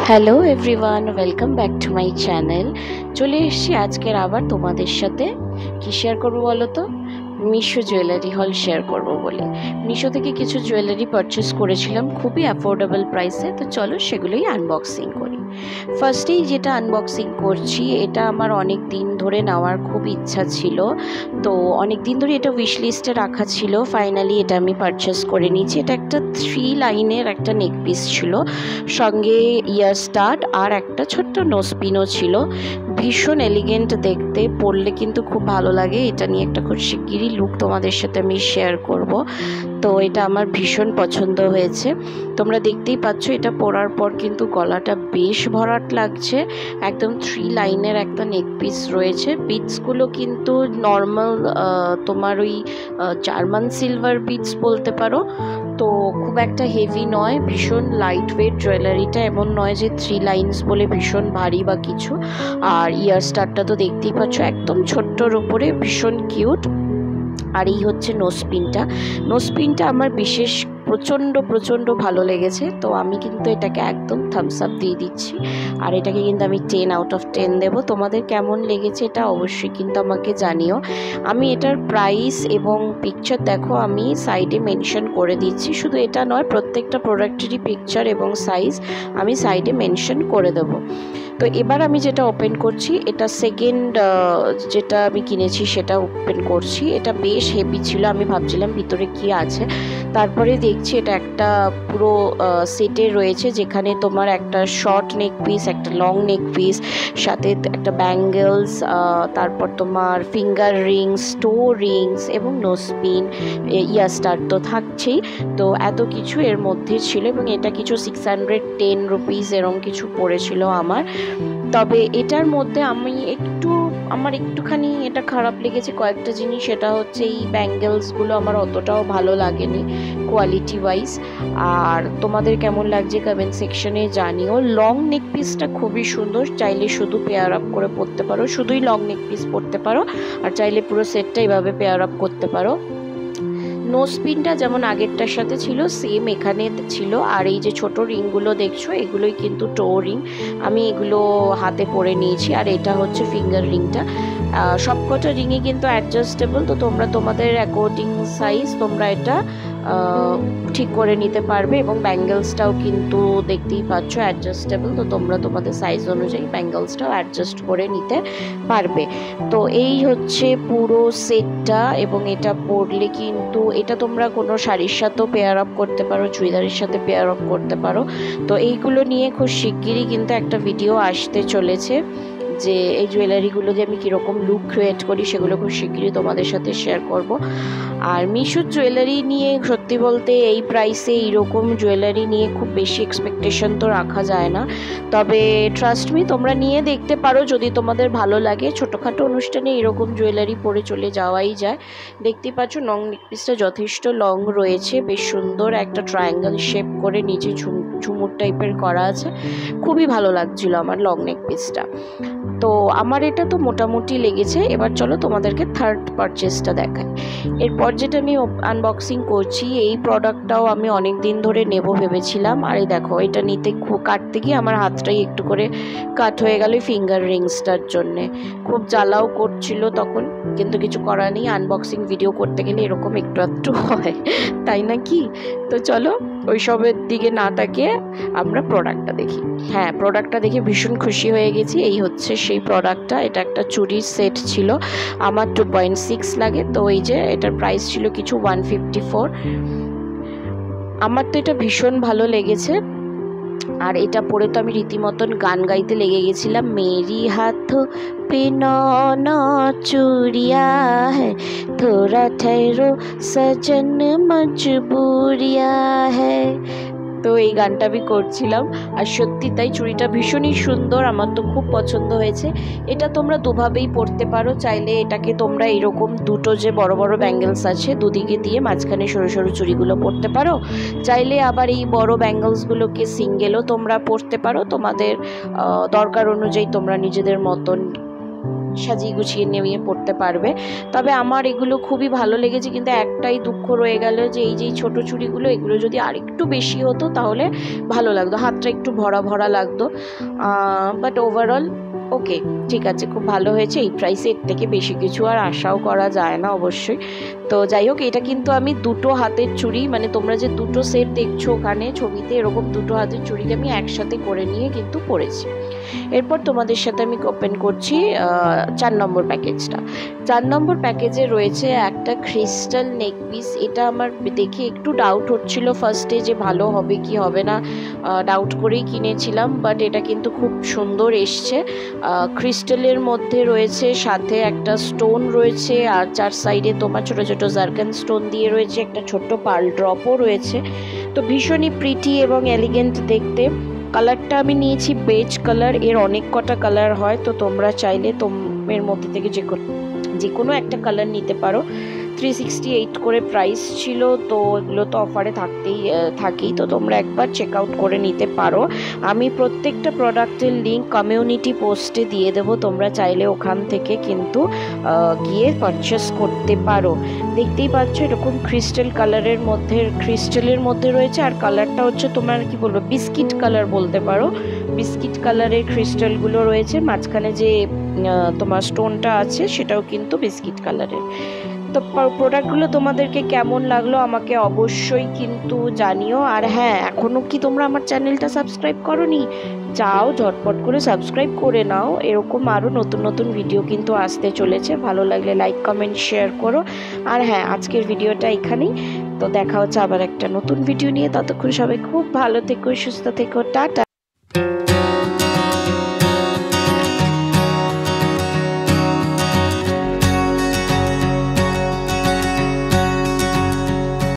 Hello everyone, welcome back to my channel. চলে এসেছি আজকের আবার তোমাদের সাথে কি শেয়ার করবো বলো তো, মিশো জুয়েলারি হল শেয়ার করব বলে। মিশো থেকে কিছু জুয়েলারি পারচেস করেছিলাম খুবই অ্যাফোর্ডেবল প্রাইসে, তো চলো সেগুলোই আনবক্সিং করি। ফার্স্টেই যেটা আনবক্সিং করছি, এটা আমার অনেক দিন ধরে নেওয়ার খুব ইচ্ছা ছিল, তো অনেক দিন ধরে এটা উইশ লিস্টে রাখা ছিল। ফাইনালি এটা আমি পারচেস করে নিয়েছি। এটা একটা 3 লাইনের একটা নেক পিস ছিল, সঙ্গে ইয়ার স্টাড আর একটা ছোট্ট নোজপিনও ছিল। ভীষণ এলিগেন্ট দেখতে, পরলে কিন্তু খুব ভালো লাগে। এটা নিয়ে একটা খুব শিগগিরই লুক তোমাদের সাথে আমি শেয়ার করব। তো এটা আমার ভীষণ পছন্দ হয়েছে। তোমরা দেখতেই পাচ্ছ, এটা পরার পর কিন্তু গলাটা বেশ ভরাট লাগছে। একদম 3 লাইনের একটা নেক পিস রয়েছে। বিটসগুলো কিন্তু নর্মাল তোমার ওই জার্মান সিলভার বিটস বলতে পারো, তো খুব একটা হেভি নয়, ভীষণ লাইট ওয়েট জুয়েলারিটা। এমন নয় যে 3 লাইন্স বলে ভীষণ ভারী বা কিছু। আর ইয়ার স্টারটা তো দেখতেই পাচ্ছ, একদম ছোট্টর উপরে, ভীষণ কিউট। আর এই হচ্ছে নোজপিনটা আমার বিশেষ প্রচণ্ড ভালো লেগেছে, তো আমি কিন্তু এটাকে একদম থামস আপ দিয়ে দিচ্ছি। আর এটাকে কিন্তু আমি 10 আউট অফ 10 দেবো। তোমাদের কেমন লেগেছে এটা অবশ্যই কিন্তু আমাকে জানিও। আমি এটার প্রাইস এবং পিকচার দেখো আমি সাইডে মেনশন করে দিচ্ছি। শুধু এটা নয়, প্রত্যেকটা প্রোডাক্টেরই পিকচার এবং সাইজ আমি সাইডে মেনশন করে দেবো। তো এবার আমি যেটা ওপেন করছি, এটা সেকেন্ড যেটা আমি কিনেছি সেটা ওপেন করছি। এটা বেশ হেভি ছিল, আমি ভাবছিলাম ভিতরে কি আছে, তারপরে দেখছি এটা একটা পুরো সেটে রয়েছে, যেখানে তোমার একটা শর্ট নেক পিস, একটা লং নেক পিস, সাথে একটা ব্যাঙ্গেলস, তারপর তোমার ফিঙ্গার রিংস, টো রিংস এবং নোজপিন, ইয়ার স্টার তো থাকছেই। তো এত কিছু এর মধ্যে ছিল, এবং এটা কিছু 610 রুপিস এরকম কিছু পড়েছিল আমার। তবে এটার মধ্যে আমার একটুখানি এটা খারাপ লেগেছে কয়েকটা জিনিস। সেটা হচ্ছে এই ব্যাঙ্গেলসগুলো আমার অতটাও ভালো লাগেনি কোয়ালিটি ওয়াইজ। আর তোমাদের কেমন লাগছে কমেন্ট সেকশনে জানিও। লং নেক পিসটা খুবই সুন্দর, চাইলে শুধু পেয়ার আপ করে পরতে পারো, শুধুই লং নেক পিস পরতে পারো, আর চাইলে পুরো সেটটা এইভাবে পেয়ার আপ করতে পারো। নোজপিনটা যেমন আগেরটার সাথে ছিল সেম এখানে ছিল। আর এই যে ছোট রিংগুলো দেখছো, এগুলোই কিন্তু টো রিং, আমি এগুলো হাতে পরে নিয়েছি। আর এটা হচ্ছে ফিঙ্গার রিংটা। সবকটা রিংই কিন্তু অ্যাডজাস্টেবল, তো তোমরা তোমাদের অ্যাকর্ডিং সাইজ তোমরা এটা ঠিক করে নিতে পারবে। এবং ব্যাঙ্গেলসটাও কিন্তু দেখতেই পাচ্ছ অ্যাডজাস্টেবল, তো তোমরা তোমাদের সাইজ অনুযায়ী ব্যাঙ্গেলসটাও অ্যাডজাস্ট করে নিতে পারবে। তো এই হচ্ছে পুরো সেটটা, এবং এটা পরলে কিন্তু এটা তোমরা কোনো শাড়ির সাথেও পেয়ার আপ করতে পারো, চুড়িদারের সাথে পেয়ার আপ করতে পারো। তো এইগুলো নিয়ে খুব শিগগিরই কিন্তু একটা ভিডিও আসতে চলেছে, যে এই জুয়েলারিগুলো দিয়ে আমি কীরকম লুক ক্রিয়েট করি সেগুলো খুব শিগগিরই তোমাদের সাথে শেয়ার করব। আর মিশোর জুয়েলারি নিয়ে সত্যি বলতে এই প্রাইসে এইরকম জুয়েলারি নিয়ে খুব বেশি এক্সপেকটেশন তো রাখা যায় না। তবে ট্রাস্ট মি, তোমরা নিয়ে দেখতে পারো, যদি তোমাদের ভালো লাগে। ছোটোখাটো অনুষ্ঠানে এরকম জুয়েলারি পরে চলে যাওয়াই যায়। দেখতেই পাচ্ছ লং নেকপিসটা যথেষ্ট লং রয়েছে, বেশ সুন্দর একটা ট্রায়াঙ্গেল শেপ করে নিচে ঝুমুর টাইপের করা আছে। খুবই ভালো লাগছিল আমার লং নেকপিসটা। তো আমার এটা তো মোটামুটি লেগেছে। এবার চলো তোমাদেরকে থার্ড পারচেসটা দেখাই। এরপর যেটা আমি আনবক্সিং করছি, এই প্রোডাক্টটাও আমি অনেক দিন ধরে নেব ভেবেছিলাম। আর এই দেখো, এটা নিতে কাটতে গিয়ে আমার হাতটাই একটু করে কাট হয়ে গেল ফিঙ্গার রিংসটার জন্যে। খুব জ্বালাও করছিল তখন, কিন্তু কিছু করার নেই। আনবক্সিং ভিডিও করতে গেলে এরকম একটু একটু হয়, তাই না কি? তো চলো ওইসবের দিকে না তাকিয়ে আমরা প্রোডাক্টটা দেখি। হ্যাঁ, প্রোডাক্টটা দেখে ভীষণ খুশি হয়ে গেছি। এই হচ্ছে সেই প্রোডাক্টটা। এটা একটা চুড়ির সেট ছিল, আমার 2.6 লাগে। তো এই যে এটার প্রাইস ছিল কিছু 154। আমার তো এটা ভীষণ ভালো লেগেছে। আর এটা পরে তো আমি রীতিমতন গান গাইতে লেগে গেছিলাম। মেরি হাত पे नौना चूड़िया है, थोड़ा ठहरो सजन मजबूरिया है। তো এই গানটা আমি করছিলাম। আর সত্যি তাই, চুড়িটা ভীষণই সুন্দর, আমার তো খুব পছন্দ হয়েছে। এটা তোমরা দুভাবেই পরতে পারো। চাইলে এটাকে তোমরা এরকম দুটো যে বড় বড় ব্যাঙ্গেলস আছে দুদিকে দিয়ে মাঝখানে সরু সরু চুড়িগুলো পরতে পারো। চাইলে আবার এই বড় ব্যাঙ্গেলসগুলোকে সিঙ্গেলও তোমরা পরতে পারো। তোমাদের দরকার অনুযায়ী তোমরা নিজেদের মতন সাজিয়ে গুছিয়ে নিয়ে পড়তে পারবে। তবে আমার এগুলো খুবই ভালো লেগেছে, কিন্তু একটাই দুঃখ রয়ে গেল যে এই যে ছোটো চুড়িগুলো, এগুলো যদি আরেকটু বেশি হতো তাহলে ভালো লাগতো, হাতটা একটু ভরা ভরা লাগতো। বাট ওভারঅল ওকে, ঠিক আছে, খুব ভালো হয়েছে। এই প্রাইসে এর থেকে বেশি কিছু আর আশাও করা যায় না অবশ্যই। তো যাই হোক, এটা কিন্তু আমি দুটো হাতের চুড়ি, মানে তোমরা যে দুটো সেট দেখছো ওখানে ছবিতে, এরকম দুটো হাতের চুড়িকে আমি একসাথে করে নিয়ে কিন্তু পরেছি। এরপর তোমাদের সাথে আমি ওপেন করছি 4 নম্বর প্যাকেজটা। 4 নম্বর প্যাকেজে রয়েছে একটা ক্রিস্টাল নেক পিস। এটা আমার দেখে একটু ডাউট হচ্ছিল ফার্স্টে যে ভালো হবে কি হবে না, ডাউট করেই কিনেছিলাম। বাট এটা কিন্তু খুব সুন্দর এসছে। ক্রিস্টালের মধ্যে রয়েছে, সাথে একটা স্টোন রয়েছে, আর 4 সাইডে তোমার ছোটো ছোটো জার্কান স্টোন দিয়ে রয়েছে, একটা ছোট্ট পার্ল ড্রপও রয়েছে। তো ভীষণই প্রিটি এবং এলিগেন্ট দেখতে। কালারটা আমি নিয়েছি বেজ কালার। এর অনেক কটা কালার হয়, তো তোমরা চাইলে এর মধ্যে থেকে যে কোনো একটা কালার নিতে পারো। 368 করে প্রাইস ছিল, তো এগুলো তো অফারে থাকেই, তো তোমরা একবার চেক আউট করে নিতে পারো। আমি প্রত্যেকটা প্রোডাক্টের লিঙ্ক কমিউনিটি পোস্টে দিয়ে দেবো, তোমরা চাইলে ওখান থেকে কিন্তু গিয়ে পারচেস করতে পারো। দেখতেই পাচ্ছ এরকম ক্রিস্টালের মধ্যে রয়েছে, আর কালারটা হচ্ছে তোমার কি বলবো, বিস্কিট কালার বলতে পারো। বিস্কিট কালারের ক্রিস্টালগুলো রয়েছে, মাঝখানে যে তোমার স্টোনটা আছে সেটাও কিন্তু বিস্কিট কালারের। তো প্রোডাক্টগুলো তোমাদেরকে কেমন লাগলো আমাকে অবশ্যই কিন্তু জানিও। আর হ্যাঁ, এখনও কি তোমরা আমার চ্যানেলটা সাবস্ক্রাইব করোনি? যাও ঝটপট করে সাবস্ক্রাইব করে নাও, এরকম আরও নতুন নতুন ভিডিও কিন্তু আসতে চলেছে। ভালো লাগলে লাইক কমেন্ট শেয়ার করো। আর হ্যাঁ, আজকের ভিডিওটা এখানেই। তো দেখা হচ্ছে আবার একটা নতুন ভিডিও নিয়ে। ততক্ষণ সবাই খুব ভালো থেকো, সুস্থ থেকো, টাটা।